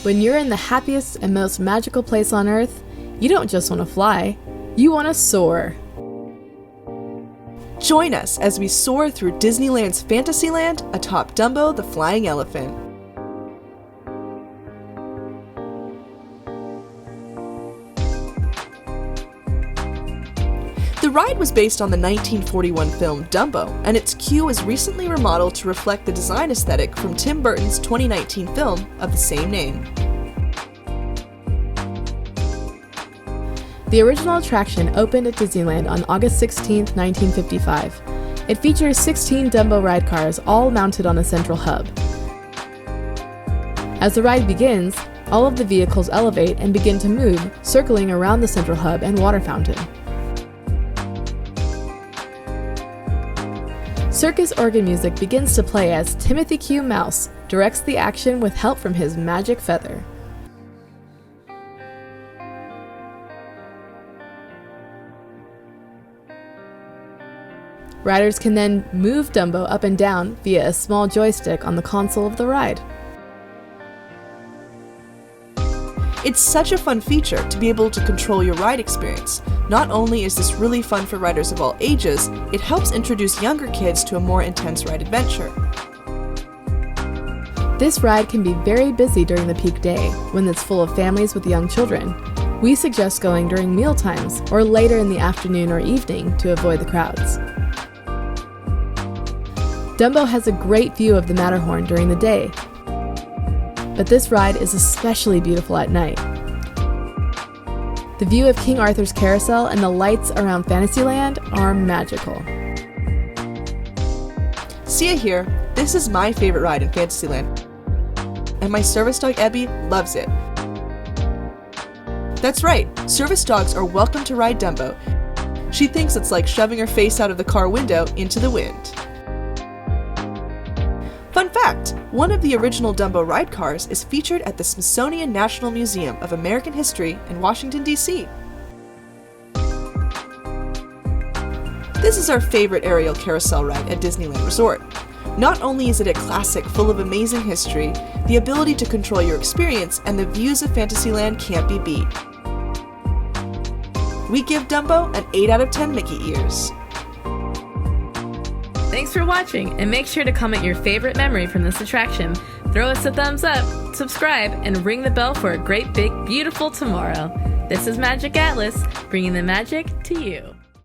When you're in the happiest and most magical place on Earth, you don't just want to fly, you want to soar. Join us as we soar through Disneyland's Fantasyland atop Dumbo the Flying Elephant. The ride was based on the 1941 film Dumbo, and its queue was recently remodeled to reflect the design aesthetic from Tim Burton's 2019 film of the same name. The original attraction opened at Disneyland on August 16, 1955. It features 16 Dumbo ride cars, all mounted on a central hub. As the ride begins, all of the vehicles elevate and begin to move, circling around the central hub and water fountain. Circus organ music begins to play as Timothy Q. Mouse directs the action with help from his magic feather. Riders can then move Dumbo up and down via a small joystick on the console of the ride. It's such a fun feature to be able to control your ride experience. Not only is this really fun for riders of all ages, it helps introduce younger kids to a more intense ride adventure. This ride can be very busy during the peak day, when it's full of families with young children. We suggest going during meal times or later in the afternoon or evening to avoid the crowds. Dumbo has a great view of the Matterhorn during the day, but this ride is especially beautiful at night. The view of King Arthur's carousel and the lights around Fantasyland are magical. See ya here, this is my favorite ride in Fantasyland, and my service dog Ebby loves it. That's right, service dogs are welcome to ride Dumbo. She thinks it's like shoving her face out of the car window into the wind. Fun fact, one of the original Dumbo ride cars is featured at the Smithsonian National Museum of American History in Washington, D.C. This is our favorite aerial carousel ride at Disneyland Resort. Not only is it a classic full of amazing history, the ability to control your experience and the views of Fantasyland can't be beat. We give Dumbo an 8 out of 10 Mickey ears. Thanks for watching, and make sure to comment your favorite memory from this attraction. Throw us a thumbs up, subscribe, and ring the bell for a great big beautiful tomorrow. This is Magiq Atlas, bringing the magic to you.